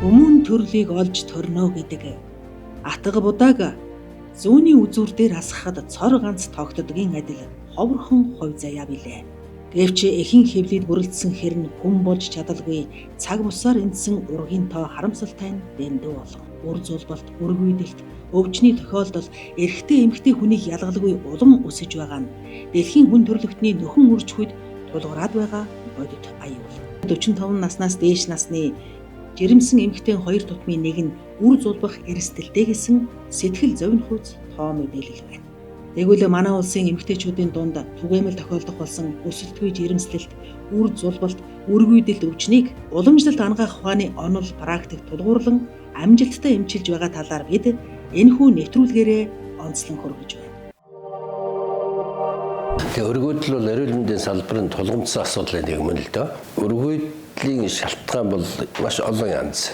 Хүмүүн төрлийг олж төрнө гэдэг атга будааг зүүнний үзүүр дээр асгахад цор ганц тогтдгийн адил ховрхон хувь заяа билээ. Гэвч эхэн хэвлийд бүрэлдсэн хэрн хүн болж чадалгүй цаг бусаар эндсэн ургийн тоо харамсалтай нь дэндүү болон үр зулбалт, үргүйдэлт, өвчний тохиолдол эрэгтэй эмэгтэй хүнийг ялгалгүй улам өсөж байгаа нь дэлхийн хүн төрөлхтний нөхөн үржихүйд тулгараад байгаа бодит аюул. 45 наснаас дээш насны жирэмсэн эмэгтэй хоёр тутмын нэг нь үр зулбах эрсдэлтэй гэсэн сэтгэл зовнихуйц тоо мэдээлэл байна. Тэгвэл манай улсын эмэгтэйчүүдийн дунд түгээмэл тохиолдох болсон өсөлтгүй жирэмслэлт, үр зулбалт, үргүйдэлт өвчнийг уламжлалт ангаах ухааны онол практик тулгуурлан амжилттай эмчилж байгаа талаар бид энэхүү нэвтрүүлгээрээ онцлон хүргэж байна. Тэгээ өргүйдэл бол эрүүл мэндийн салбарын тулгымцсан асуудлын нэг юм л доо. Өргүйдлийн шалтгаан бол маш олон янз.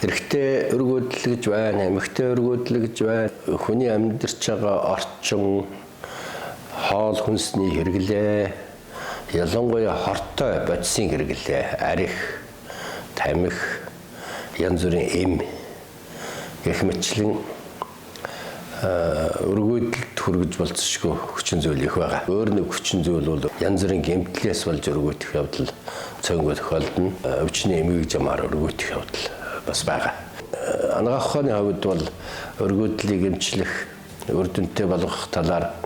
Эрэгтэй өргүйдэл гэж байна, эмэгтэй өргүйдэл гэж байна. Хүний амьдарч байгаа орчин, хоол хүнсний хэрэглээ, ялангуяа хортой бодисын хэрэглээ, арх, тамхи, янз бүрийн эм гэх мэтлэн өргүйдэлд хүргэж болцсошгүй хүчин зүйл их байгаа. Өөр нэг хүчин зүйл бол янз бүрийн гэмтлээс болж өргүйдэх явдал цөөнгөө тохиолдно. Өвчний эмгэг жамаар өргүйдэх явдал бас байгаа. Ангаах ухааны хувьд бол өргүйдлийг эмчлэх, үр дүнтэй болгох талаар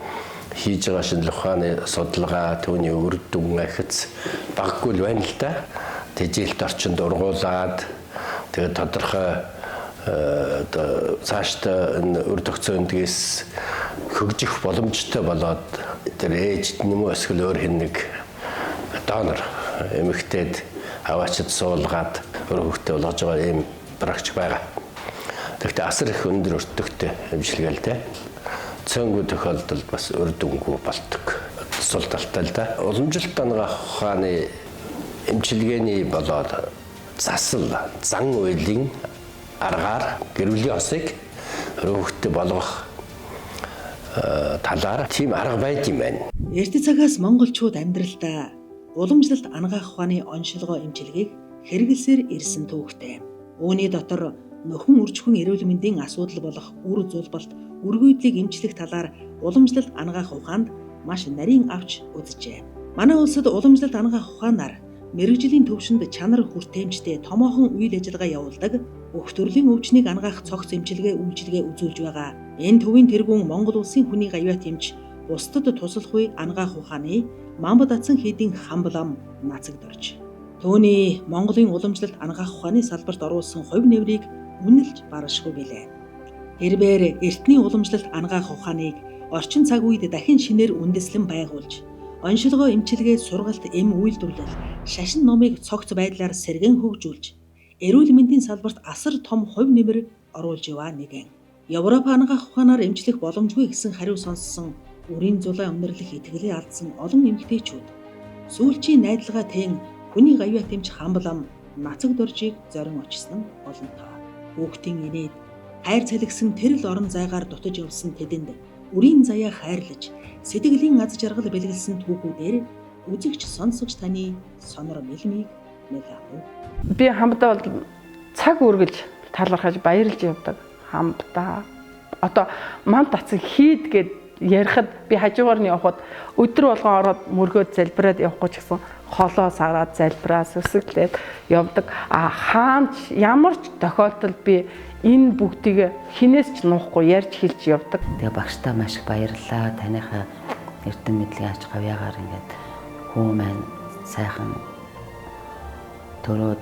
хийж байгаа шинжилгээ ухааны судалгаа, түүний үр дүн ахиц баггүй л байна л да. Тэжээлт орчинд ургуулад тэгээд тодорхой цаашдаа энэ үр тогтцоондгээс хөгжих боломжтой болоод тэр ээж нэмүү эсвэл өөр хэн нэг донор эмэгтэйд аваачид суулгаад өөр хөвгтэй болгож байгаа ийм практик байгаа. Тэгэхдээ асар их өндөр өртөгтэй эмчилгээ л дээ. Цөөнгөө тохиолдолд бас үр дүнгүй болдог. Сул талтай л да. Уламжлалт ангаах ухааны эмчилгээний болоод засал, зан үйлийн аргаар гэр бүлийн осыг хөвгтөд болгох талаар тийм арга байд юм байна. Эрт цагаас монголчууд амьдралдаа уламжлалт ангаах ухааны оншилгоо эмчилгээг хэрэглэсээр ирсэн түүхтэй. Үүний дотор нөхөн үржихүн эрүүл мэндийн асуудал болох үр зулбалт, үргүйдлийг эмчлэх талаар уламжлалт ангаах ухаанд маш нарийн авч үзжээ. Манай улсад уламжлалт ангаах ухаанаар мэргэжлийн төвшөнд чанар хүртээмжтэй томоохон үйл ажиллагаа явуулдаг бүх төрлийн өвчнийг ангаах цогц эмчилгээ үйлчилгээ үзүүлж байгаа. Энэ төвийн тэргүүн Монгол улсын хүний гавьяат эмч бусдад туслах үе ангаах ухааны Мамбат Атсан хийдийн Хамблам нацагдорж. Төвний Монголын уламжлалт ангаах ухааны салбарт оруулсан хувь нэмрийг үнэлж барашгүй билээ. Хэрвээ эртний уламжлалт ангаах ухааныг орчин цаг үед дахин шинээр үндэслэн байгуулж оншилгоо эмчилгээ сургалт эм үйлдвэрлэл шашин номыг цогц байдлаар сэргэн хөгжүүлж эрүүл мэндийн салбарт асар том хувь нэмэр оруулж яваа нэгэн. Европ ангаах ухаанаар эмчлэх боломжгүй гэсэн хариу сонссон үрийн зулаа өнөрлөх итгэлээ алдсан олон эмэгтэйчүүд сүүлчийн найдалгаа тэн хүний гавьяат эмч Хамблам нацагдоржийг зорин очсон олонтоо. Хүүхдийн инээд хайр цалгисан тэрл орон зайгаар дутаж явсан тэдэнд үрийн заяа хайрлаж сэтгэлийн аз жаргал бэлгэлсэн түүхүүдээр үзэгч сонсогч таны сонор мэлмийг нэлээгүй. Би хамтдаа бол цаг үргэлж талархаж баярлж явдаг. Хамтдаа одоо Мамбат Атсан хийд гэд ярихад би хажуугаар нь явхад өдөр болгон ороод мөргөөд залбираад явахгүй ч гэсэн холоо сараад залбираа сүсгэлээд явдаг. Хаанч ямар ч тохиолдолд би энэ бүгдийг хинээс ч нуухгүй ярьж хэлж явдаг. Тэгээ багштаа маш их баярлалаа. Таныхаа эрдэм мэдлэгийн ач гавьяагаар ингээд хүн маань сайхан төрөөд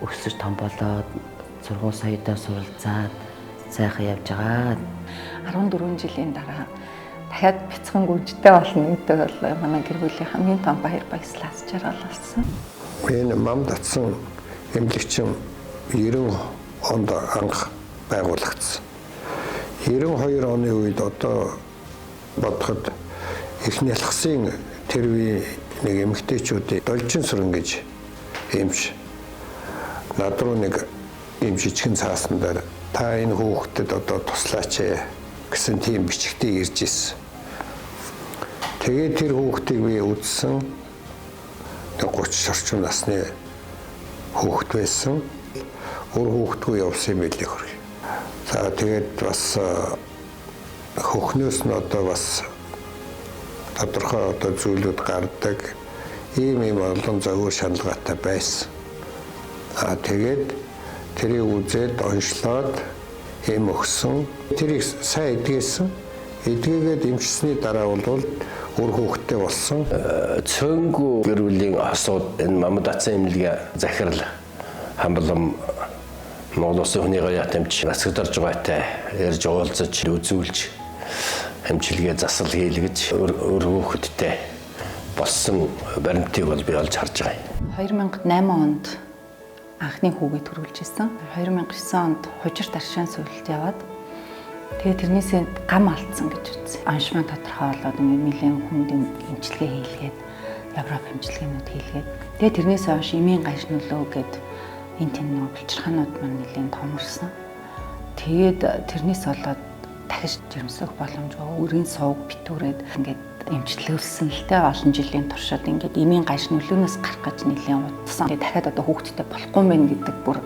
өсөж том болоод сургууль соёдоо суралцаад сайхан явж байгаа. 14 жилийн дараа дахиад бяцхан гүнжтэй болно гэдэг бол манай гэр бүлийн хамгийн том баяр баясгалаас жаргалсан. Энэ Мамбат Атсан эмнэлэгчин 90 онд анх байгуулагдсан. 92 оны үед одоо бодоход их нялхсын тэр үеийн нэг эмэгтэйчүүдийн Должин сүрэн гэж эмч над руу нэг ийм жижигэн цаасан дээр та энэ хүүхдэд одоо туслаач гэсэн тийм бичгтээ ирж ирсэн. Тэгээд тэр хүүхдийг би үзсэн 30 орчим насны хүүхд байсан. өөр хүүхдгүй явсан юм билээ хөргий. За тэгээд бас хөхнөөс нь одоо бас тодорхой одоо зүйлүүд гардаг ийм олон зөвөр шаналгаатай байсан. Тэгээд тэрийг үзээд онцлоод эм өгсөн. Тэрийг сайн эдгээсэн. Эдгээгээд эмчсний дараа бол өөр хүүхдтэй болсон. Цөөнгүү гэр бүлийн асуудал энэ Мамад Атсан эмнэлгийн захирал хамблам Монгол Улсын хүний гаяат эмч насгдарж байгаатай ярьж уулзаж үзүүлж эмчилгээ засал хийлгэж өөр хүүхэдтэй болсон баримтыг бол би олж харж байгаа юм. 2008 онд анхны хүүгээ төрүүлж исэн. 2009 онд хужир таршаан сүлд яваад тэгээ тэрнээсээ гам алдсан гэж үзсэн. Оншман тодорхой болоод нэлээд хүнд эмчилгээ хийлгээд Европ эмчилгээнүүд хийлгээд тэгээ тэрнээсээ хойш эмийн гашнуулөө гэд энэ тэн булчирхаанууд маань нэлээд томорсон. Тэгээд тэрнээс болоод дахиж жирэмслэх боломжгүй өрийн сувг битүүрээд ингээд эмчлүүлсэн л тэ олон жилийн туршид ингээд эмийн гаш нөлөөнөөс гарах гэж нэлээд удсан. Тэгээд дахиад одоо хүүхдтэй болохгүй мэн гэдэг бүр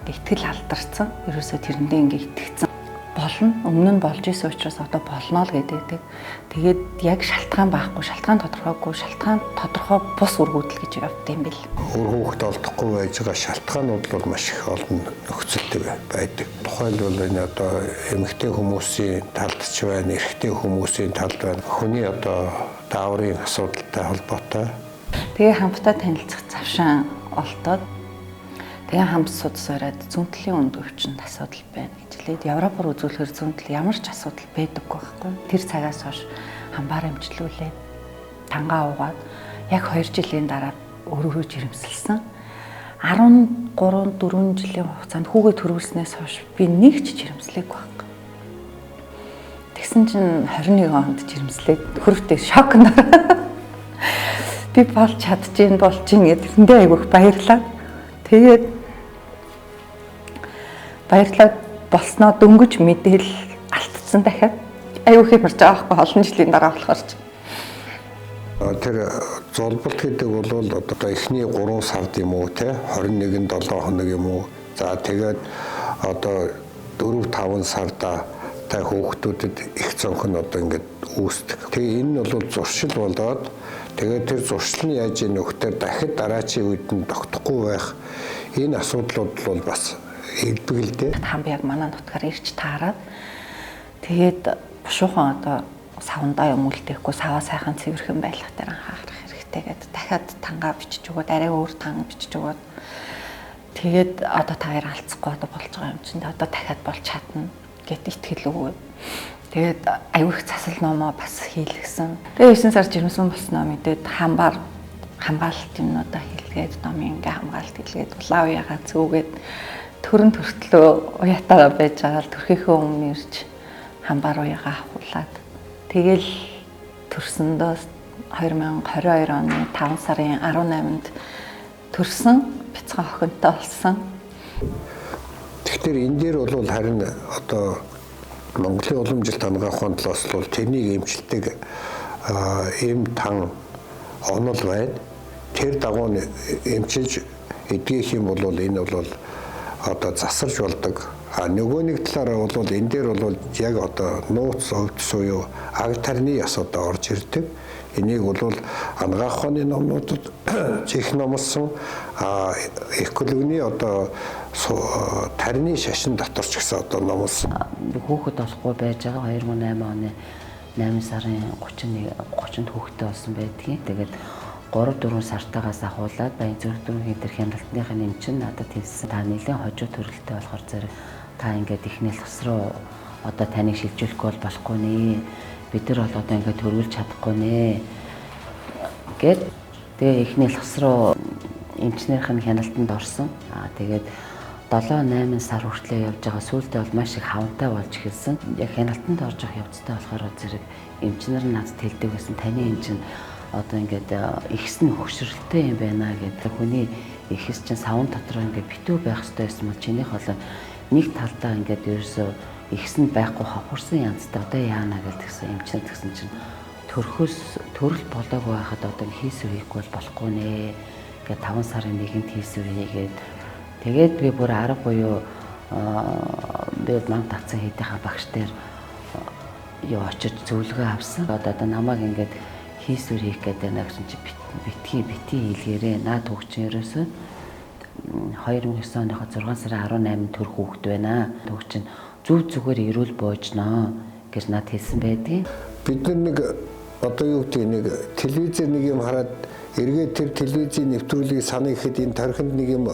итгэл алдарсан. Ерөөсөө тэрэндээ ингээд итгэцэн болно. Өмнө нь болж исэн учраас одоо болно л гэдэг. Тэгээд яг шалтгаан байхгүй, шалтгаан тодорхой бус үргүүдэл гэж явд юм бэл. Өөр хүүхэд олдохгүй байж байгаа шалтгаанууд бол маш их олон нөхцөлтэй байдаг. Тухайлбал энэ одоо эмэгтэй хүмүүсийн талд ч байна, эрэгтэй хүмүүсийн талд байна. Хүний одоо дааврын асуудалтай холбоотой. Тэгээ хамтдаа танилцах завшаан олдоод тэгээ хамт судас бариад зүүнтлийн үнд өвчнөд асуудал байна гэж хэлээд Европоор үзүүлэхээр зүүнтэл ямар ч асуудал байдаггүй байхгүй. Тэр цагаас хойш хамбаар эмчлүүлээд тангаа уугаад яг 2 жилийн дараа өөрөөрөө жирэмсэлсэн. 13-4 жилийн хугацаанд хүүгээ төрүүлснээс хойш би нэг ч жирэмслээгүй байхгүй. Тэгсэн чинь 21 онд жирэмслээд хөрөвтэй шокнд би болж чадчихээн гэдэг тэндээ айгүйх баярлаа. Тэгээд баярлаад болсноо дөнгөж мэдээл алдсан дахиад айгүйх юмарч байгаа байхгүй олон жилийн дараа болохоор ч. Тэр золболт гэдэг бол одоо эхний 3 сард юм уу те 21-нд 7 хоног юм уу. За тэгээд одоо 4-5 сарда та хүүхдүүдэд их цонх нь одоо ингээд үүсдэг. Тэгээ энэ нь бол зуршил болоод тэгээд тэр зуршил нь яаж нөхдөр дахид дараачийн үед нь тогтохгүй байх энэ асуудлууд бол бас хэлбэгэлдээ. Хамби яг манай нутгаар ирж таарад тэгээд бушуухан одоо савндаа юм үлдээхгүй саваа сайхан цэвэрхэн байлгах дээр анхаарах хэрэгтэй гэдэг. Дахиад тангаа бичиж өгөөд арай өөр тан бичиж өгөөд тэгээд одоо та хоёр алцахгүй одоо болж байгаа юм чинь одоо дахиад болж чадна гэт итгэл өгөөд. Тэгээд аюух засал номоо бас хийлгсэн. Тэгээд 9 сар жирэмсэн болсноо мэдээд хамгаалалт юмнуудаа хийлгээд номын ингээ хамгаалалт хийлгээд улаан уяагаа зүүгээд төрөн төртлөө уяатаа байж байгаа л төрхийнхөө өмнө ирж хамбар уяагаа авахуулаад тэгэл төрсөндөө 2022 оны 5 сарын 18-нд төрсөн бяцхан охинтой болсон. Тэгэхээр энэ дээр бол харин одоо Монголын уламжлалт хамгаалах ухааны талаас бол тэрнийг эмчилдэг эм тан онол байна. Тэр дагуу эмчилж эдгэх юм бол энэ бол одоо засарч болдог. Нөгөө нэг талаараа бол энэ дээр бол яг одоо нууц өвдс буюу аг тарны асуудал орж ирдэг. Энийг бол ангаах ухааны номнуудад чих номлосон экологны одоо тарны шашин дотор ч гэсэн одоо номлосон. Хүүхэд болохгүй байж байгаа 2008 оны 8 сарын 30-нд хүүхэдтэй болсон байдгийг. Тэгээд 3-4 сартаагаас ахуулаад Баян зүрх дөрвийн дэр хяналтныхын нэмчин надад хэлсэн. Та нэлээд хожуу төрөлтэй болохоор зэрэг та ингээд ихнэл тус руу одоо таныг шилжүүлэхгүй болохгүй нэ. Бид нар бол одоо ингээд төрүүлж чадахгүй нэ гэд тэгээ ихнэл тус руу эмчнэрийн хяналтанд орсон. Тэгээд 7-8 сар хүртлээр явж байгаа сүүлдээ бол маш их хавантай болж эхэлсэн. Яг хяналтанд орж явах явцтай болохоор зэрэг эмчнэр нь надад хэлдэг байсан. Таны эмчин одоо ингээд ихс нь хөвшрөлтэй юм байна гэдэг. Хүний ихс чинь савн дотор ингээд битүү байх хэрэгтэй байсан бол чинийх бол нэг талдаа ингээд ерөөсөө ихс нь байхгүй хавхурсан янзтай одоо яана гэдгсэн эмчнэр гэсэн чинь төрөл болоогүй байхад одоо хийсвэр хийхгүй болохгүй нэ. Ингээд 5 сарын 1-нд хийсвэр хийгээд Тэгээд би бүр арга буюу би манд татсан хэдийнхаа багш дээр юу очиж зөвлөгөө авсан. Одоо намайг ингээд хийсвэр хийх гэдэг нэг чи битгий хэлгээрээ наад хөгжин ерөөсөө 2009 оныхоо 6 сарын 18-нд төр хүүхэд байна. Төгчин зүгээр эрүүл боожноо гэж над хэлсэн байдгийг. Бид нэг одоо юу гэдэг нэг телевизээр нэг юм хараад эргээд тэр телевизийн нэвтрүүлгийг санаа ихэд энэ тархинд нэг юм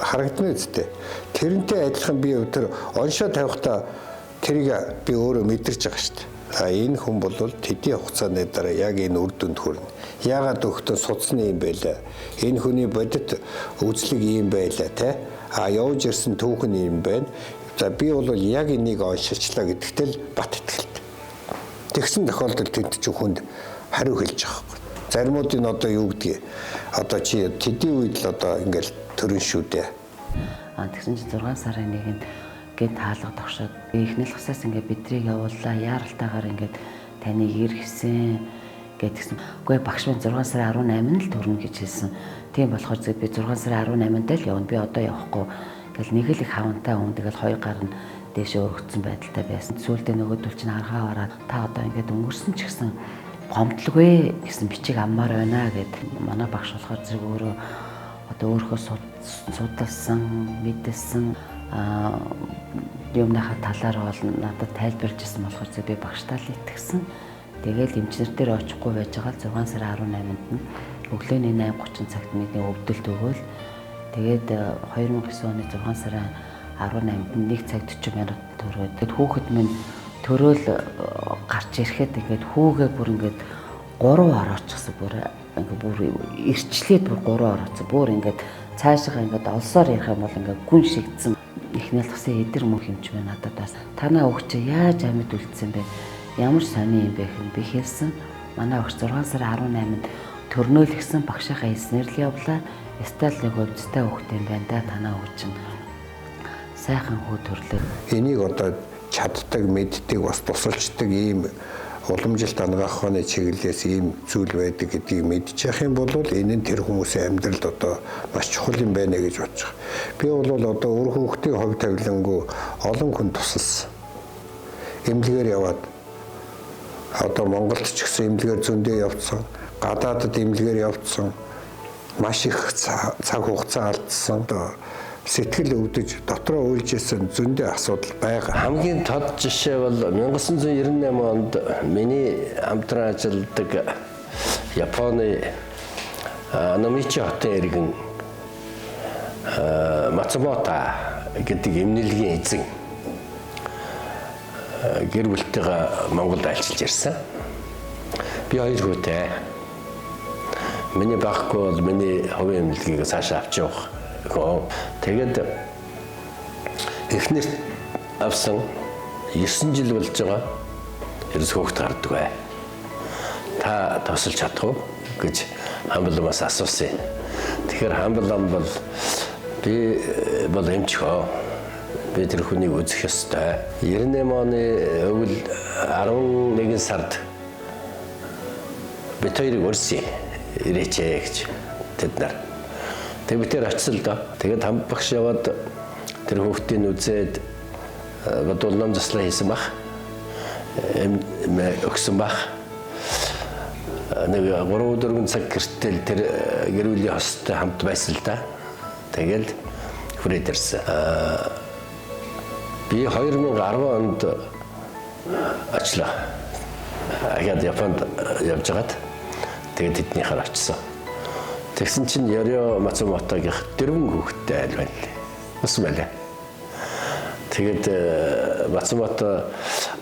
харагдана үстэй. Тэрнтэй адилхан би тэр оншоо тавихтаа тэрийг би өөрөө мэдэрч байгаа шүү дээ. Энэ хүн бол тэдний хугацааны дараа яг энэ үр дүнд хүрнэ. Яагаад өгтөө судасны юм байлаа. Энэ хүний бодит үзлэг юм байлаа те. Явж ирсэн түүхэн юм байна. За би бол яг энийг оншилчлаа гэдэгт л бат итгэлтэй. Тэгсэн тохиолдолд тэд ч хүнд хариу хэлж байгаа байхгүй. Заримуудын одоо юу гэдгийг одоо чи тэдний үед л одоо ингээл төрөн шүү дээ. Тэгсэн чи 6 сарын 1-нд гээд таалга тогшоод эхнэл хасаас ингээд бидрийг явууллаа. Яаралтайгаар ингээд таныг иргэсэн гэдгсэн. Үгүй багш минь 6 сарын 18-нд л төрнө гэж хэлсэн. Тийм болохоор би 6 сарын 18-нд л явна. Би одоо явахгүй гэл нэг л их хавантай хүн тэгэл хоёр гар нь дээшээ өргөцсөн байдалтай байсан. Сүүлдээ нөгөөдөл чинь аргаа хараад та одоо ингээд өнгөрсөн ч гэсэн гомдлгүй гэсэн бичиг аммаар байна гэд манай багш болохоор зэрэг өөрөө одоо өөрийнхөө судалсан, мэдсэн юмнахаа талаар бол надад тайлбарлаж ирсэн болохоор би багштай л итгэсэн. Тэгэл эмчнэр дээр очихгүй байж байгаа 6 сарын 18-нд нь өглөөний 8:30 цагт миний өвдөлт өгөөл. Тэгээд 2009 оны 6 сарын 18-нд 1 цаг 40 минут төрөөд хүүхэд минь төрөөл гарч ирэхэд ингээд хүүгээ бүр ингээд 3 ороочихсан бүр ингээд бүр ирчлээд бүр 3 орооцсон. Бүр ингээд цаашаа ингээд олсоор ярих юм бол ингээд гүн шигдсэн. Эхнэл тгсэн эдэр мөнх юмч байна надад бас. Танаа өгч яаж амьд үлдсэн бэ? Ямар сони юм бэ гэхин би хэлсэн. Манай өгч 6 сарын 18-нд төрнөөл гисэн багшийнхаа хэлснээр л явлаа. Стал нэг өвдөлттэй хүүхэд юм байна да танаа өгч нь. Сайхан хүү төрлөө. Энийг одоо чаддаг, мэддэг, бас тусалчдаг ийм уламжилт ангаах ухааны чиглэлээс ийм зүйл байдаг гэдгийг мэдчих юм бол энэ нь тэр хүмүүсийн амьдралд одоо маш чухал юм байна гэж бодож байгаа. Би бол одоо өөр хүүхдийн хувь тавилангүй олон хүн тусалсан. Эмнэлгээр яваад одоо Монголд ч гэсэн эмнэлгээр зөндөө явцсан, гадаадд эмнэлгээр явцсан, маш их цаг хугацаа алдсан. Сэтгэл өвдөж дотроо үйлжсэн зөндөө асуудал байгаа. Хамгийн тод жишээ бол 1998 онд миний хамтран ажилладаг Японы Номичи хотын иргэн Мацумото гэдэг эмнэлгийн эзэн гэр бүлтэйгээ Монголд альчилж ирсэн. Би 2 хүүтэй. Миний баггүй бол миний хувийн эмнэлгийг цаашаа авч явах. Тэгээд эхнэр авсан 9 жил болж байгаа. Ерөөс хөөхт гардаг бай. Та тосолж чадах уу гэж хамбалмаас асуусан. Тэгэхээр хамбалам бол би бол эмчхөө. Би тэр хүнийг үзэх ёстой. 98 оны өвөл 11 сард бид хоёрыг урьсий ирээч гэж тэд нар. Тэгээд бид тэр очсон л доо. Тэгээд хамбагш яваад тэр хүүхдийн үзээд бодвол ном заслаа хийсэн баг. Өгсөн баг. Нэг 3-4 цаг гэртэл тэр гэр бүлийн хостой хамт байсан л да. Тэгэл хүрээд ирсэн. Би 2010 онд очлоо. Ахад Японд явж байгаад тэгээд тэднийхээр очсон. Тэгсэн чинь Ёрио Мацумотогийн 4 хүүхэдтэй айл байна лээ. Ус мэлээ. Тэгээд Мацумото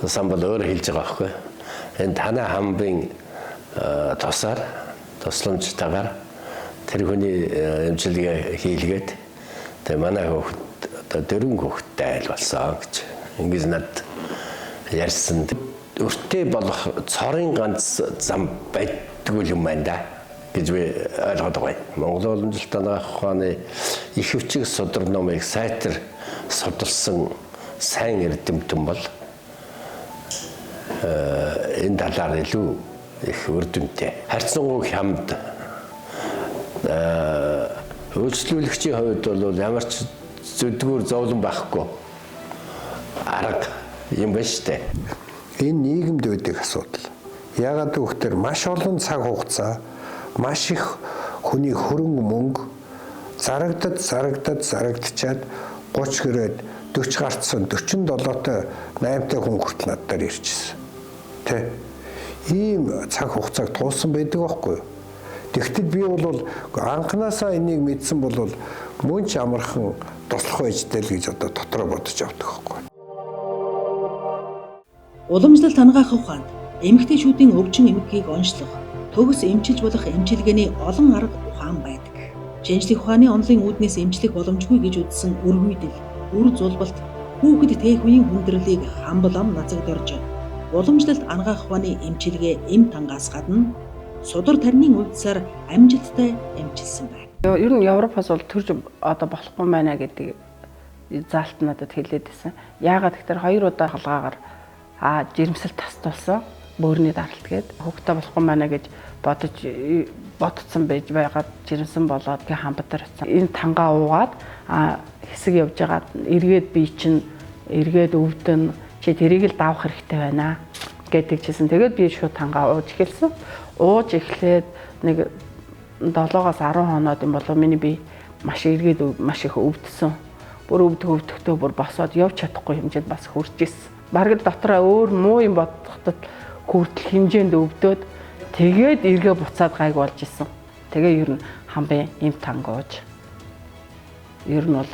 сан бол өөр хэлж байгаа байхгүй. Энэ танаа хамбын тосаар тусламжтайгаар тэр хүний эмчилгээ хийлгээд тэгээ манай хүүхэд одоо 4 хүүхэдтэй айл болсон гэж ингэж над ярьсан. Өртөө болох цорын ганц зам байдгүй юм байна да гэж би ойлгоод байгаа. Монгол уламжлалт ангаах ухааны их хүчиг судар номыг сайтар судалсан сайн эрдэмтэн бол энэ талаар илүү их үр дүнтэй. Харьцангуй хямд үйлчлүүлэгчийн хувьд бол ямар ч зүдгүүр зовлон байхгүй арга юм байна шүү дээ. Энэ нийгэмд үүдэг асуудал. Яагаад гэвэл маш олон цаг хугацаа, маш их хүний хөрөнгө мөнгө зарагдчихад 30 гэрээд 40 гарцсан 47-той 8-тай хүн хүртэл надад ирчихсэн. Тэ? Ийм цаг хугацааг туулсан байдаг байхгүй юу? Тэгэхдээ би бол анханасаа энийг мэдсэн бол мөн ч амархан туслах байжтэй л гэж одоо дотроо бодож авдаг байхгүй юу? Уламжлалт хангах ухаанд эмэгтэйчүүдийн өвчин эмгэгийг онцлох, төгс эмчилж болох эмчилгээний олон арга ухаан байдаг. Шинжлэх ухааны онолын үүднээс эмчлэх боломжгүй гэж үзсэн үргүйдэл, үр зулбалт, хүүхэд тээх үеийн хүндрэлийг хамблам нацагдорж, уламжлалт хангах ухааны эмчилгээ эм тангаас гадна судар тарины үйлсээр амжилттай эмчилсэн байна. Ер нь Европоос бол төрж одоо болохгүй байна гэдэг заалт надад хэлээд байсан. Яагаад гэвэл 2 удаа халгаагаар жирэмсэл тастуулсан бөөрийн даралт гээд хүүхдээ болохгүй байна гэж бодсон байж байгаад жирэмсэн болоод гээ хамбатар утсан. Энэ тангаа уугаад хэсэг явж байгаад эргээд би чинь эргээд өвдөн чи тэрийг л давах хэрэгтэй байна гэдэг чийсэн. Тэгээд би шууд тангаа ууж эхэлсэн. Ууж эхлээд нэг 7-аас 10 хоноод юм болов миний би маш эргээд маш их өвдсөн. Бүр өвдөхтөө бүр босоод явж чадахгүй хэмжээнд бас хүрч ирсэн. Бараг дотроо өөр муу юм бодоход хүртэл хэмжээнд өвдөөд тэгээд эргээ буцаад гайг болж исэн. Тэгээ ер нь хамбын эм тангууж. Ер нь бол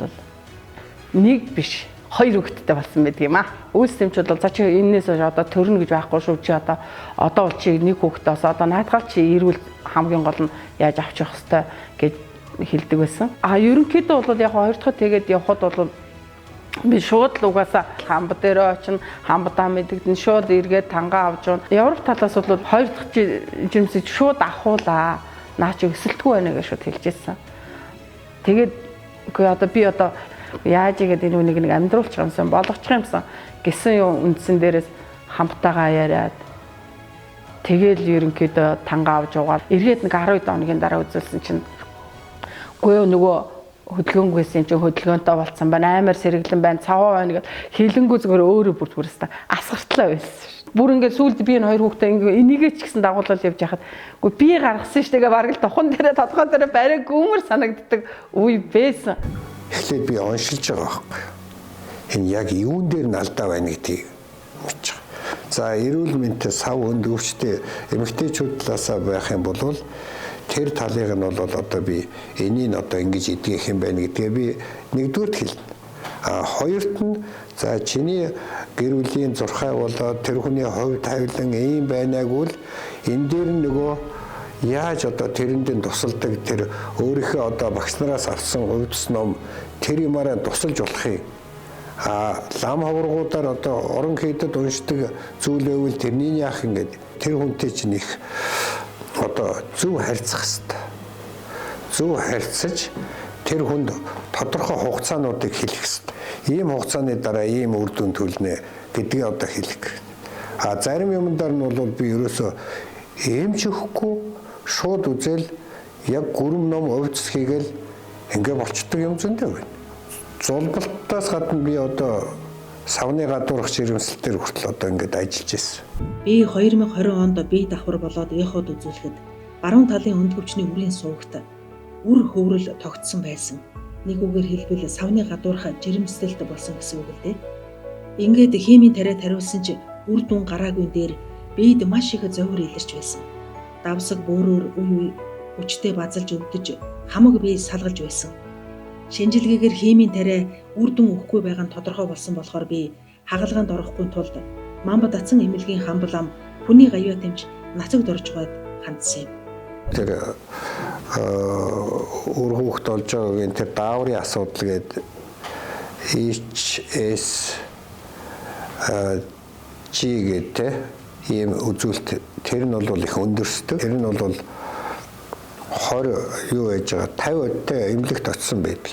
нэг биш 2 хүүхэдтэй болсон байдаг юм аа. Үйлс тэмчүүд бол за чи энээс одоо төрнө гэж байхгүй шүү чи одоо бол чи нэг хүүхэдтэй бас одоо наадгаал чи ирүүл хамгийн гол нь яаж авч явах хэвээр гэж хэлдэг байсан. Ерөнхийдөө бол яг 2 дахь тэгээд явхад бол би шууд л угаасаа хамб дээр очино, хамбдаа мэдэгдэн шууд эргээд тангаа авч явна. Европ талаас бол 2 дахь жимсийг шууд авахуулаа. Наа чи өсөлтгүй байна гэж шууд хэлжсэн. Тэгээд үгүй одоо би одоо яаж игээд энэ үнийг нэг амьдруулчих юмсан болгочих юмсан гэсэн юм үндсэн дээрээс хамбтаагаа яриад тэгээд ерөнхийдөө тангаа авч яваад эргээд нэг 12 хоногийн дараа үзүүлсэн чинь үгүй нөгөө хөдөлгөөнгүйсэн чинь хөдөлгөөнтэй болцсон байна, амар сэргэлэн байна, цаваа байна гэж хилэнгүү зүгээр өөрөө бүртгүрстэ асгартлаа байсан шүү. Бүр ингээд сүүлд би энэ 2 хүүхдээ ингээ энийгээ ч гэсэн дагуулал явж яхад үгүй би гаргасан шүү тэгээ бараг л тохон дээрээ тодгоо дээрээ барай гүмэр санагддаг үе байсан. Эхлээд би оншилж байгаа байхгүй юу? Энэ яг юун дээр алдаа байна гэдгийг мэдэж байгаа. За эрүүл мэндэд сав өндөвчтэй эмэгтэйчүүд талаасаа байх юм бол тэр талыг нь бол одоо би энийг одоо ингэж идгэх юм байна гэдгээ би нэгдүгürt хэлнэ. Хоёрт нь за чиний гэр бүлийн зурхай болоод тэр хүний хувь тавилан ийм байнаагүй л энэ дээр нөгөө яаж одоо тэрэндээ тусалдаг тэр өөрийнхөө одоо багш нараас авсан хувьдс ном тэр юмараа тусалж болохыг лам хаврагуудаар одоо орон хийдэд уншдаг зүйл байвал тэрний яах ингээд тэр хүнтэй чинь их одоо зөв харьцах хэрэгтэй. Зөв харьцаж тэр хүнд тодорхой хугацаануудыг хэлэх хэрэгтэй. Ийм хугацааны дараа ийм үр дүн төлнө гэдгийг одоо хэлэх. Зарим юмдаар нь бол би ерөөсөө эмч өгөхгүй шууд үзэл яг гүрэм ном өвдөс хийгээл ингээ болчдөг юм зөндөө байна. Зулбалтаас гадна би одоо савны гадуурх жирэмсэлтээр хүртэл одоо ингээд ажиллаж ирсэн. Би 2020 онд бие давхар болоод эход үзүүлэхэд баруун талын өндгөвчний үрийн сувагт үр хөврөл тогтсон байсан. Нэг үгээр хэлбэл савны гадуурх жирэмсэлт болсон гэсэн үг л дээ. Ингээд химийн тариа тариулсан ч үр дүн гараагүй дээр биед маш их зовир илэрч байсан. Давсаг бөөрөөр үе хүчтэй базалж өвдөж хамаг бие салгалж байсан. Шинжилгээгээр химийн тариа үр дүн өгөхгүй байгаа нь тодорхой болсон болохоор би хагалгаанд орохгүй тулд Мамбат атсан эмнэлгийн хамблам хүний гавьяа тэмч нацагд орж байгаад хандсан юм. Тэр үр хүүхэд болж байгаагийн тэр дааврын асуудал гээд HS гэдэг ийм үзүүлэлт тэр нь бол их өндөрсдөг. Тэр нь бол 20 юу яж байгаа 50-тай эмнэлэгт очсон байдаг.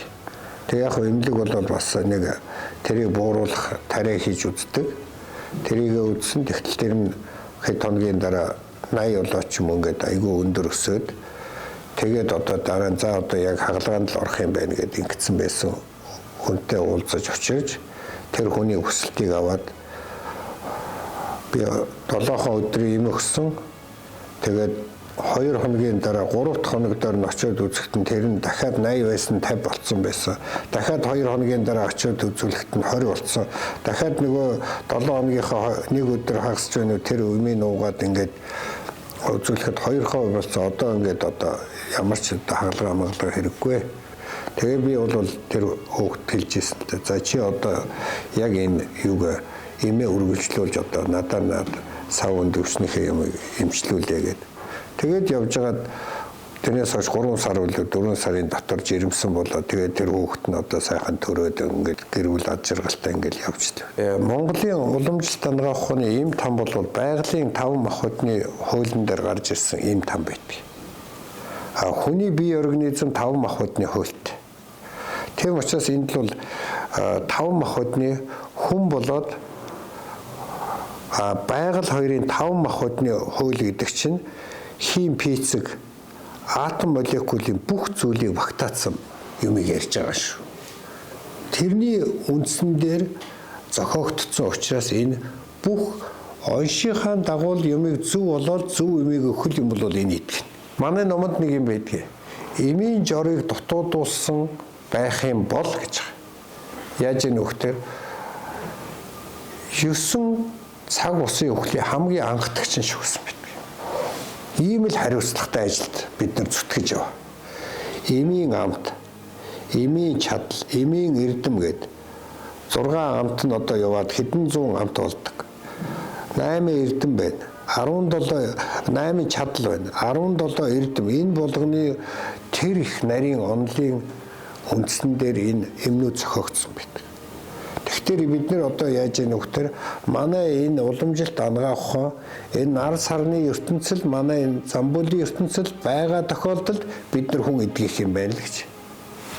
Тэг яг эмнэлэг бол бас нэг тэрийг бууруулах тариа хийж үздэг. Тэрийг үзсэн тэгтэл тэр нь хэд хоногийн дараа 80 болооч юм ингээд айгүй өндөр өсөөд Тэгээд одоо дараа нь за одоо яг хагалгаанд л орох юм байна гэдээ ингэсэн байсан. Хүнтэй уулзаж очиж тэр хүний хүсэлтийг аваад би 7 өдрийн юм өгсөн. Тэгээд 2 хоногийн дараа 3 дахь хоног дээр нь очиод үзэхэд нь тэр нь дахиад 80 байсан 50 болцсон байсан. Дахиад 2 хоногийн дараа очиод үзүүлэхэд нь 20 болцсон. Дахиад нөгөө 7 хоногийнхаа нэг өдөр хагасч байна уу тэр өмнө нуугаад ингээд үзүүлэхэд 2% болцсон. Одоо ингээд одоо ямар ч хагалгаа магалгаа хэрэггүй. Тэгээ би бол тэр хүүхд хэлж ирсэн. За чи одоо яг энэ юуг эмээ үргэлжлүүлж одоо надад савнд өвснөхөө юм эмчлүүлээ гэдэг. Тэгээд явж байгаад тэрнээс хойш 3 сар үл 4 сарын дотор жирэмсэн болоо. Тэгээд тэр хүүхэд нь одоо сайхан төрөөд ингээд гэр бүл ад жаргалтай ингээд явжлаа. Монголын уламжлалт ангаа ухааны эм там бол байгалийн 5 махбодны хуулийн дээр гарч ирсэн эм там байдаг. Хүний бие организм 5 махбодны хуультай. Тийм учраас энд бол 5 махбодны хүн болоод байгаль хоёрын 5 махбодны хууль гэдэг чинь хим физик атом молекулын бүх зүйлийг багтаацсан юмыг ярьж байгаа шүү. Тэрний үндсэн дээр зохиогдсон учраас энэ бүх оншийнхаа дагуу юмыг зөв болоод зөв юмыг өгөх юм бол энэ итгэв. Манай номонд нэг юм байдгийг. Эмийн жорыг дутуудуулсан байх юм бол гэж байгаа. Яаж ийм нөхдөр 9 цаг усын өхлийн хамгийн анхдагч нь шүүсэн байт. Ийм л хариуцлагатай ажилд бид нар зүтгэж яваа. Эмийн амт, эмийн чадал, эмийн эрдэм гээд 6 амт нь одоо яваад хэдэн зуун амт болдог. 8 эрдэм байна. 8 чадал байна. 17 эрдэм. Энэ болгоны тэр их нарийн онлын үндсэн дээр энэ эмнүүд зохиогдсон байдаг. Тэгэхээр бид нэр одоо яаж ийм нөхдөр манай энэ уламжилт ангаа ухаан энэ нар сарны ертөнцөл манай энэ замбуулийн ертөнцөл байгаа тохиолдолд бид нар хүн эдгэх юм байна л гэж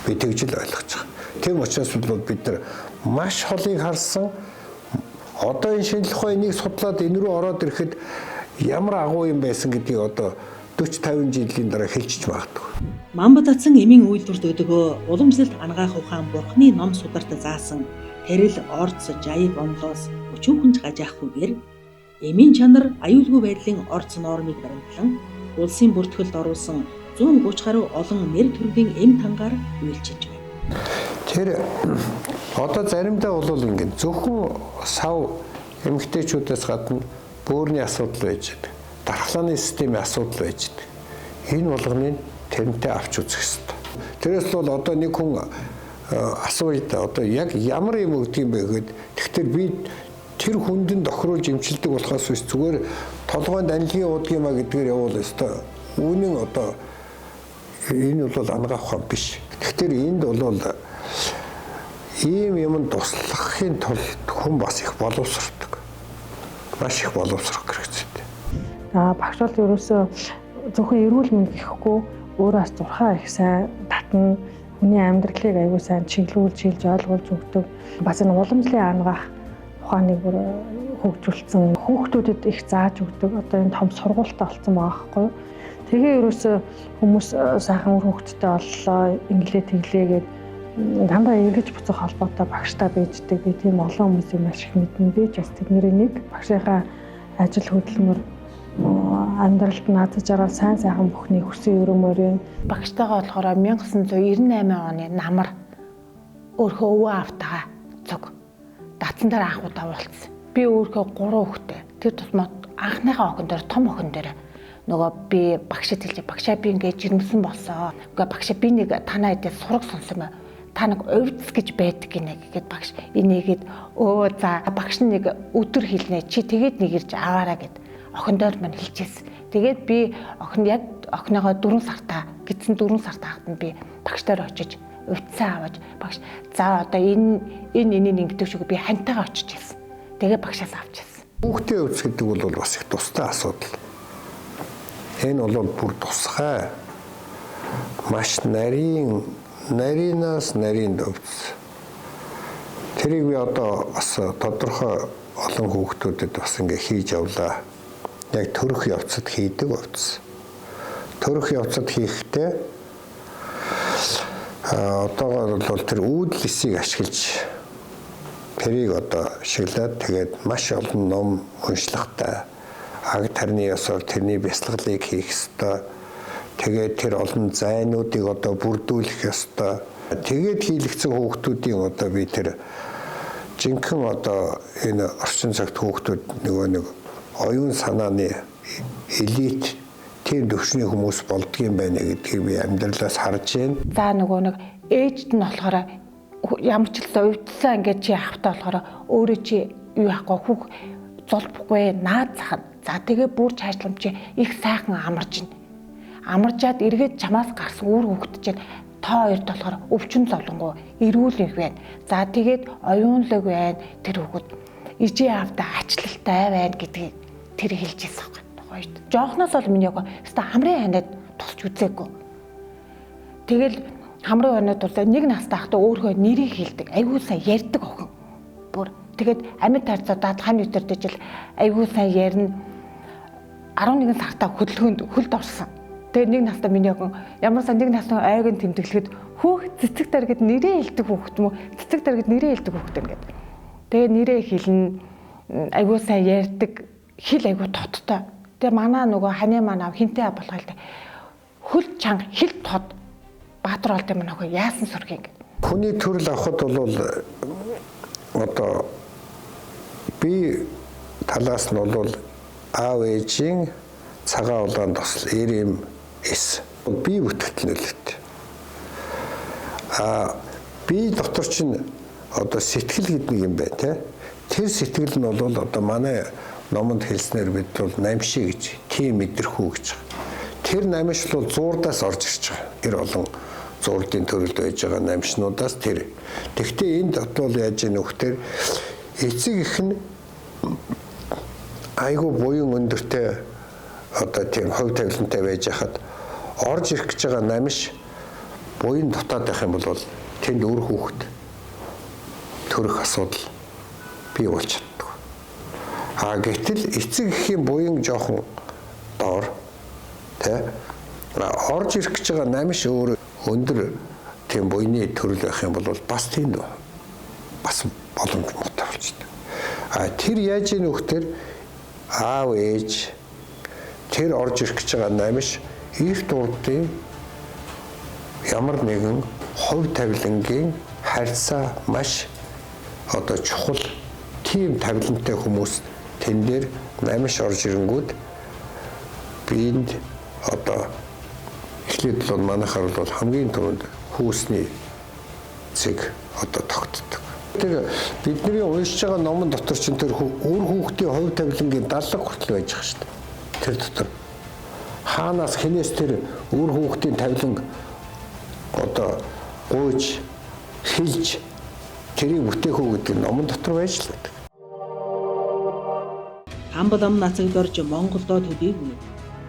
би тэгж л ойлгож байгаа. Тийм учраас бид нар маш холыг харсан одоо энэ шинжлэх ухааны энийг судлаад энэ рүү ороод ирэхэд ямар агуу юм байсан гэдгийг одоо 40-50 жилийн дараа хэлчих магадгүй. Мамбат атсан эмийн үйлдвэрт өдөгөө уламжлалт ангаах ухаан бурхны ном сударт заасан тэрэл орц жаяг онлоос өчүүхэнж гажаахгүйгээр эмийн чанар аюулгүй байдлын орц нормыг баримтлан улсын бүртгэлд оруулсан 130 гаруй олон нэр төрлийн эм тангаар үйлчилж байна. Тэр одоо заримдаа бол ингээд зөвхөн сав эмэгтэйчүүдээс гадна бөөрийн асуудал байж байгаа. Дархлааны системийн асуудал байж байгаа. Энэ болгоныг тэрнтэй авч үзэх хэрэгтэй. Тэрээс бол одоо нэг хүн асууя да одоо яг ямар юм өгдөг юм бэ гэхэд тэгэхээр би тэр хүндэн тохируулж эмчилдэг болохоос биш зүгээр толгойн данилгын уудаг юм а гэдгээр явуул өстой. Үүнэн одоо энэ бол ангаа ухаан биш. Тэгэхээр энд бол ийм юм туслахын тулд хүн бас их боловсрдог. Маш их боловсрох хэрэгтэй. Багш бол ерөөсөө зөвхөн эрүүл мэнд гэхгүй өөрөөс зурхаа их сайн татна хүний амьдралыг аягүй сайн чиглүүлж хэлж ойлгуулж өгдөг. Бас энэ уламжлалын ангаах ухааныг бүр хөгжүүлсэн хүүхдүүдэд их зааж өгдөг. Одоо энэ том сургуультай болсон байгаа байхгүй юу? Тэгээ ерөөсөө хүмүүс сайхан хүүхдтэй боллоо, инглээ тэглээгээд дандаа эргэж буцах холбоотой багштай байждаг. Би тийм олон хүмүүсийг маш их мэднэ. Би ч бас тэдний нэг багшийнхаа ажил хөдөлмөр амьдралд наадаж байгаа сайн сайхан бүхний хүсэн өрөөмөрийн багштайгаа болохоор 1998 оны намар өөрхөө өвөө автагаа цог датсан дээр анхудаа уулзсан. Би өөрхөө 3 хүүхэдтэй. Тэр тусмаа анхныхаа охин дээр том охин дээр нөгөө би багшид хэлж багшаа би ингээд жирэмсэн болсоо. Угаа багшаа би нэг танаа идээ сураг сонсон маа. Та нэг овц гэж байдаг гинэ гэгээд багш энийгээд өө за багш нэг өдөр хэлнэ чи тэгээд нэг ирж аваараа гэд охиндоор мань хэлчихсэн. Тэгээд би охин яг охиныгоо 4 сартаа гидсэн 4 сартаа хатанд би багштайр очиж өвцсөн аваад багш за одоо энэ ингэдэг шүү би хантайгаа очиж хэлсэн. Тэгээд багшаас авчихсан. Хүүхдээ өвц гэдэг бол бас их тустай асуудал. Энэ бол бүр тусгай маш нарийнаас нарийн өвц. Тэрийг би одоо бас тодорхой олон хүүхдүүдэд бас ингээ хийж явлаа. Яг төрөх явцад хийдэг өвц. төрөх явцад хийхдээ одоогоор бол тэр үүдэл эсийг ашиглаж тэрийг одоо ашиглаад тэгээд маш олон ном уншлахтай аг тарны ёсоор тэрний бясалгалыг хийх ёстой. Тэгээд тэр олон зайнуудыг одоо бүрдүүлэх ёстой. Тэгээд хийлэгцэн хүүхдүүдийн одоо би тэр жинхэнэ одоо энэ орчин цагт хүүхдүүд нэг оюун санааны элит тийм төвшний хүмүүс болдгийм байна гэдгийг би амьдралаас харж байна. За нөгөө нэг ээжд нь болохоор ямар ч л уйдсан ингээд чи хавтаа болохоор өөрөө чи юу яахгүй хүүг золбохгүй наад захна. За тэгээ бүр цаашлам чи их сайхан амарж байна. Амаржаад эргээд чамаас гарсан үр хөвгт чинь та хоёрт болохоор өвчин зовлонгоо эрүүл их байна. За тэгээд оюунлог байна. Тэр хөвгт ижээ авдаа ачлалтай байна гэдгийг тэр хэлж ирсэн юм. Тухайд. Жоохноос бол миний яг өстой хамрын ханаад тусч үзээгүй. Тэгэл хамрын ханаад тусаа нэг настай хахта өөрөө нэрийг хэлдэг. Айгуу сайн ярьдаг охин. Бүр тэгээд амьд таарцаа даатганы өдөртөж л айгуу сайн ярина. 11 сартаа хөдөлгөөнд хөлд орсон. Тэгээ нэг настай миний охин ямар сан нэг настай айгын тэмдэглэхэд хөөх цэцэг даргэд нэрээ хэлдэг хүүхэд мө цэцэг даргэд нэрээ хэлдэг хүүхэд ингээд. Тэгээ нэрээ хэлнэ айгуу сайн ярьдаг хэл айгуу тоттой. Тэгээ манаа нөгөө ханы манаа хинтээ болгоо л дээ. Хөл чанга хэл тод Баатар олд юм нөхөө яасан сургий ингээд. Хүний төрөл авахд бол одоо би талаас нь бол аав ээжийн цагаан улаан тосол эрэм эс. Би бүтгэл нөлөөтэй. Би дотор чинь одоо сэтгэл гэдэг юм байна те. Тэр сэтгэл нь бол одоо манай номонд хэлснээр бид бол намшиг гэж тийм мэдрэхүү гэж. Тэр намш бол зуурдаас орж ирж байгаа. Тэр олон зуурдын төрөлд байж байгаа намшнуудаас тэр. Тэгвэл энд дотор яаж яах вэ? Эцэг их нь айгу буян өндөртэй одоо тийм хувь тавилантай байж хахад орж ирэх гэж байгаа намш буян дутаад байх юм бол тэнд үр хүүхэд төрөх асуудал бий болж чаддаг. Гэтэл эцэг эхийн буян жоохон доор тэ орж ирэх гэж байгаа намш өөр өндөр тийм буйны төрөл байх юм бол бас тийм бас боломж муутай болчихдог. Тэр яаж ийм нөхдөр аав ээж тэр орж ирэх гэж байгаа намш эрт урдын ямар нэгэн хувь тавилангийн харьцаа маш одоо чухал тийм тавилантай хүмүүс тэн дээр намш орж ирэнгүүт биэнд одоо эхлээд бол манайхаар бол хамгийн түрүүнд хүүсний зэг одоо тогтдог. Тэр бидний уншиж байгаа номон дотор чинь тэр өөр хүүхдийн хувь тавилангийн 70 хүртэл байж байгаа шүү дээ. Тэр дотор хаанаас хинээс тэр өөр хүүхдийн тавилан одоо гуйж хилж тэрийг бүтээх үү гэдэг номон дотор байж л байдаг. Хамбал ам нацагд орж Монголдо төдийгүй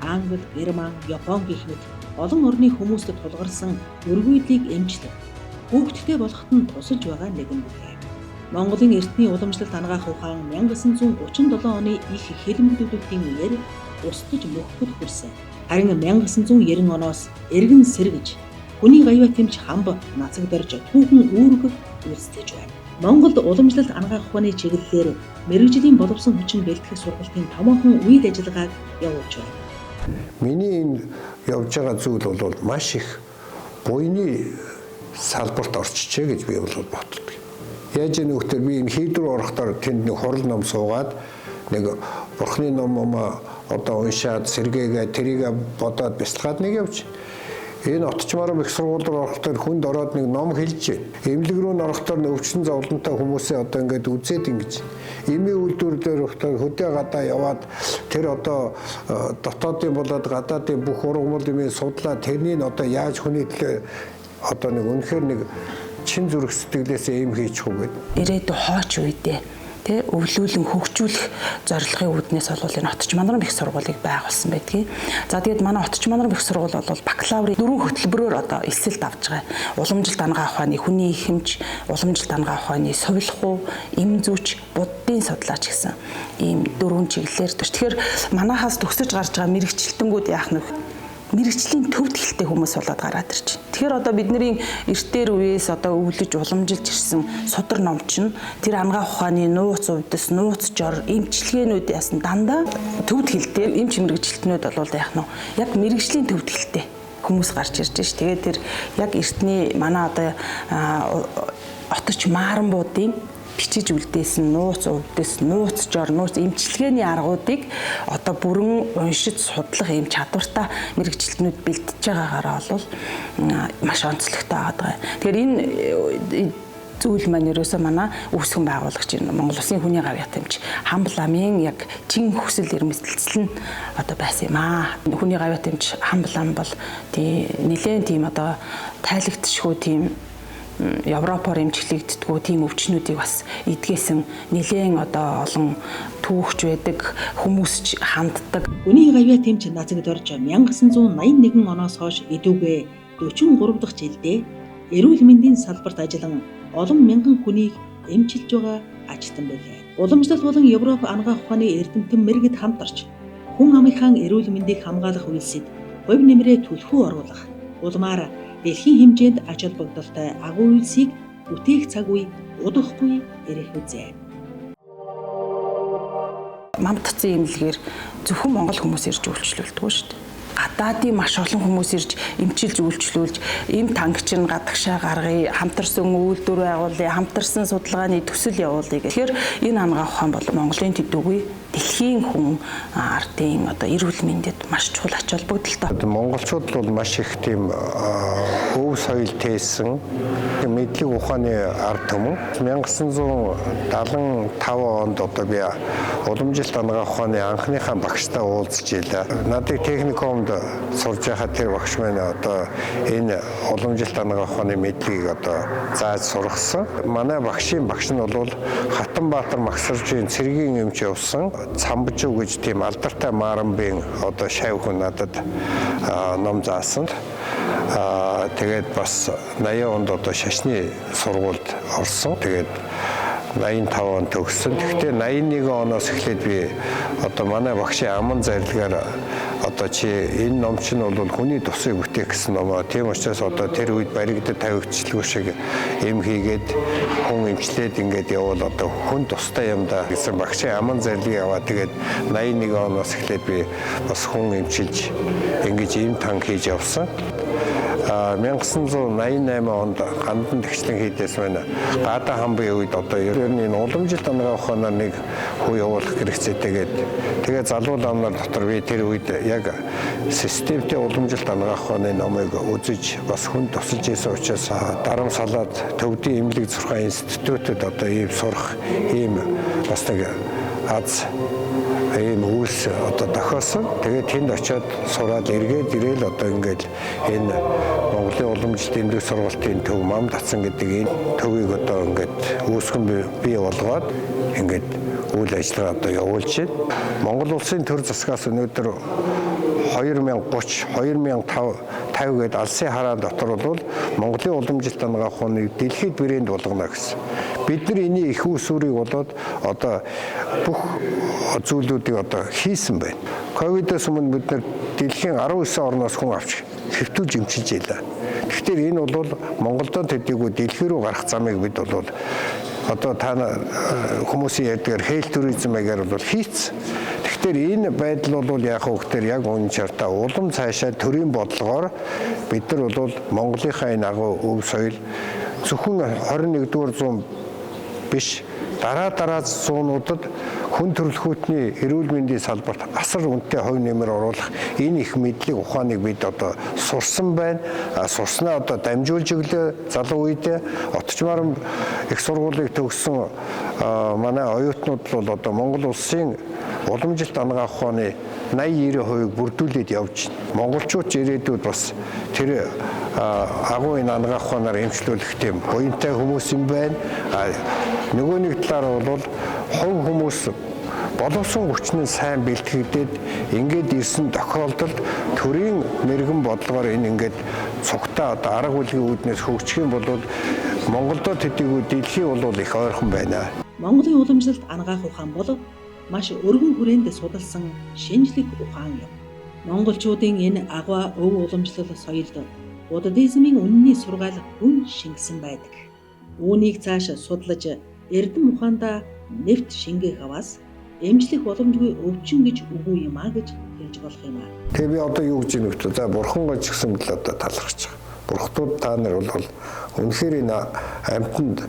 Англи, Герман, Япон гэх мэт олон орны хүмүүсд тулгарсан өргөдлийг эмчлэх хүүхдтэй болоход нь тусалж байгаа нэгэн бүлэг. Монголын эртний уламжлалт ангаах ухаан 1937 оны их хэлмэгдүүлэлтийн үеэр устж мөхөхөд хүрсэн. Харин 1990 оноос эргэн сэргэж хүний гаяа тэмч хамб нацагд орж түүхэн үүрэг үйлсдэж байна. Монголд уламжлалт ангаах ухааны чиглэлээр мэргэжлийн боловсон хүчин бэлтгэх сургалтын томоохон үйл ажиллагааг явуулж байна. Миний энэ явж байгаа зүйл бол маш их буйны салбарт орчижээ гэж би бол боддог. Яаж нөхдөр би энэ хийд рүү орохдоор тэнд нэг хурал ном суугаад нэг бурхны ном одоо уншаад сэргээгээ тэрийг бодоод бясалгаад нэг явж. Энэ отчмаар их сургууль руу орохдоор хүнд ороод нэг ном хэлж байна. Эмнэлэг рүү орохдоор өвчин зовлонтой хүмүүсээ одоо ингээд үзээд ингэж. Эмийн үйлдвэр дээр орохдоор хөдөө гадаа яваад тэр одоо дотоодын болоод гадаадын бүх ургамал юмыг судлаа тэрнийг одоо яаж хүний төлөө одоо нэг үнэхээр нэг чин зүрх сэтгэлээсээ юм хийчих үү гэдэг. Ирээдүйн хооч үедээ тэ өвлүүлэн хөгжүүлэх зорилгын үүднээс бол энэ Отч манарам их сургуулийг байгуулсан байдгийг. За тэгээд манай Отч манарам их сургууль бол бакалаврын 4 хөтөлбөрөөр одоо эсэлт авч байгаа. Уламжлалт ангаах ухааны хүний ихэмж, уламжлалт ангаах ухааны совилх уу, эм зүйч, буддын судлаач гэсэн ийм 4 чиглэлээр. Тэгэхээр манайхаас төгсөж гарч байгаа мэрэгчлэлтэнгүүд яах нь мэрэгжлийн төвд хэлтэй хүмүүс болоод гараад ирж байна. Тэгэхээр одоо бидний эртээр үеэс одоо өвлөж уламжилж ирсэн судар номч нь тэр ангаа ухааны нууц увдас, нууц жор, эмчилгээнүүд яасан дандаа төвд хэлтэй эмч мэрэгжилтнүүд бол яах нь яг мэрэгжлийн төвд хэлтэй хүмүүс гарч ирж ш. Тэгээд тэр яг эртний манай одоо оточ мааранбуудын бичиж үлдээсэн нууц увдас, нууц жор, нууц эмчилгээний аргуудыг одоо бүрэн уншиж судлах юм чадвартай мэрэгжилтнүүд бэлтэж байгаагаараа бол маш онцлогтой байгаа. Тэгэхээр энэ зүйл маань ерөөсөө манай үүсгэн байгуулагч Монгол Улсын хүний гавьяат эмч Хамбал амын яг чин хүсэл эрмэлзэл нь одоо байсан юм аа. Хүний гавьяат эмч Хамбал ам бол нэлээд тийм одоо тайлагдшгүй тийм Европоор эмчлэгддэггүй тийм өвчнүүдийг бас эдгээсэн нэлээд одоо олон түүхч байдаг хүмүүс ханддаг. Хүний гавьяат эмч Назагд орж 1981 оноос хойш эдүгэ 43 дахь жилдээ эрүүл мэндийн салбарт ажиллан олон мянган хүнийг эмчилж байгаа ажилтан байлаа. Уламжлалт болон Европ ангаа ухааны эрдэмтэн мэргэд хамтарч хүн амынхаа эрүүл мэндийг хамгаалах үйлсэд хувь нэмрээ түлхүү оруулах улмаар дэлхийн хэмжээнд ач холбогдолтой агуу үйлсийг бүтээх цаг үе удахгүй ирэх үзье. Мамд цэцэн имлэгээр зөвхөн монгол хүмүүс ирж үйлчлүүлдэг шүү дээ. Гадаадын маш олон хүмүүс ирж эмчилж үйлчлүүлж эм тангчин гадагшаа гаргая, хамтарсан үйлдвэр байгуулъя, хамтарсан судалгааны төсөл явуулъя гэхээр энэ ангаа ухаан бол Монголын төдийгүй дэлхийн хүн ардын одоо эрүүл мэндэд маш чухал ач холбогдолтой. Монголчууд бол маш их тийм өв соёл тээсэн мэдлэг ухааны ард түмэн 1975 онд одоо би уламжилт ангаа ухааны анхныхаа багштай уулзж илаа. Надад техникумд сурж байхад тэр багш маань одоо энэ уламжилт ангаа ухааны мэдлэгийг одоо зааж сургасан. Манай багш нь бол Хатанбаатар Магсаржийн цэргийн эмч явсан. Цамбжуу гэж тийм алдартай Маранбын одоо шавь хүн надад ном заасан. Тэгээд бас 80 онд одоо шашны сургуульд орсон. Тэгээд 85 он төгссөн. Гэхдээ 81 оноос эхлээд би одоо манай багшийн аман зарилгаар одоо чи энэ ном чинь бол хүний тусыг бүтээх гэсэн ном. Тийм учраас одоо тэр үед баригдад тавигдчихлгүй шиг эм хийгээд хүн эмчлээд ингээд явбал одоо хүн тустай юм да гэсэн багшийн аман зарилыг аваад тэгээд 81 оноос эхлээд би бас хүн эмчилж ингэж эм танк хийж явсан. 1988 онд гандан тэгшлэн хийдээс байна. Гадаа хамбын үед одоо ер нь энэ уламжилт ангаа ухаанаар нэг хүү явуулах хэрэгцээтэйгээд тэгээ залуу ламнаар дотор би тэр үед яг системтэй уламжилт ангаа ухааны номыг үзэж бас хүн тусалж ийсэн учраас Дарамсалаад Төвдийн эмнэлэг зурхаан институтэд одоо ийм сурах ийм бас нэг аз ийм үйлс одоо тохиосон. Тэгээд тэнд очиод сураад ирээл одоо ингээд энэ Монголын уламжилт эмнэлэг сургалтын төв Мам Дацсан гэдэг энэ төвийг одоо ингээд үүсгэн бий болгоод ингээд үйл ажиллагаа одоо явуулж байна. Монгол улсын төр засгаас өнөөдөр 2030, 2050 гээд алсын хараан дотор бол Монголын уламжилт ангаа ухааныг дэлхийд брэнд болгоно гэсэн. Бид нар эний их усүрийг болоод одоо бүх зүйлүүдийг одоо хийсэн байна. Ковидос өмнө бид нар дэлхийн 19 орноос хүн авч хэвтүүлж эмчилж байлаа. Тэгэхээр энэ бол Монголдо төдийгүй дэлхий рүү гарах замыг бид бол одоо та хүмүүсийн ярьдгаар хейл туризмээр бол хийцэн. Тэгэхээр энэ байдал бол яг хөөхтөр яг үнэн чартаа улам цаашаа төрийн бодлогоор бид нар бол Монголынхаа энэ агуу өв соёл зөвхөн 21-р зуун биш дараа зуунуудад хүн төрөлхтний эрүүл мэндийн салбарт асар үнэтэй хувь нэмэр оруулах энэ их мэдлэг ухааныг бид одоо сурсан байна. Сурснаа одоо дамжуулж өглөө залуу үедээ Отчмаран их сургуулийг төгссөн манай оюутнууд бол одоо Монгол улсын уламжилт ангаа ухааны 80-90% бүрдүүлээд явж байна. Монголчууд ирээдүйд бас тэр агуу энэ ангаа ухаанаар эмчлүүлэх тийм буянтай хүмүүс юм байна. Нөгөө нэг талаар бол хувь хүмүүс боловсон хүчнээ сайн бэлтгэгдээд ингээд ирсэн тохиолдолд төрийн мэрэгэн бодлогоор энэ ингээд цугтаа одоо арга бүлгийн үүднээс хөгжих юм бол Монголдо төдийгүй дэлхий бол их ойрхон байна. Монголын уламжлалт ангаах ухаан бол маш өргөн хүрээнд судалсан шинжлэх ухаан юм. Монголчуудын энэ агва өв уламжлал соёлд буддизмын үнний сургаал гүн шингэсэн байдаг. Үүнийг цааш судлаж эрдэм ухаандаа нэвт шингээх аваас эмчлэх боломжгүй өвчин гэж үгүй юм а гэж хэлж болох юм а. Тэгээ би одоо юу гэж юм бэ? За бурхан ч гэсэн л одоо талархаж байгаа. Бурхтууд та нар бол үнэхээр энэ амьтанд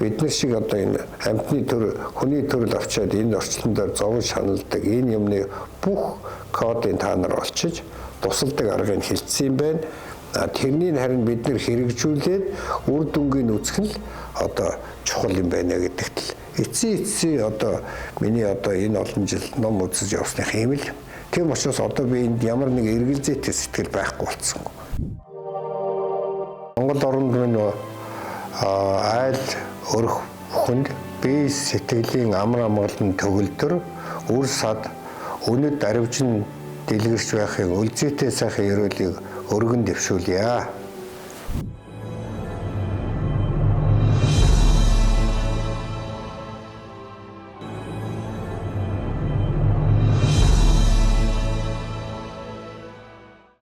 бид нар шиг одоо энэ амьтны төр хүний төрөл авчиад энэ орчлон дээр зовж шаналдаг энэ юмны бүх кодыг та нар олчиж тусалдаг аргыг хэлсэн юм байна. Тэрнийг харин бид нар хэрэгжүүлээд үр дүнгийн үзэх нь одоо чухал юм байна гэдэгт л эцсийн одоо миний одоо энэ олон жил ном үзэж явсных юм л. Тийм учраас одоо би энд ямар нэг эргэлзээтэй сэтгэл байхгүй болсон. Монгол оронд минь айл өрх бүхэнд бие сэтгэлийн амар амгалан төгөлдөр үр сад үнэт аривчин дэлгэрч байхын үлзийтэй сайхан ерөөлийг өргөн дэвшүүлье.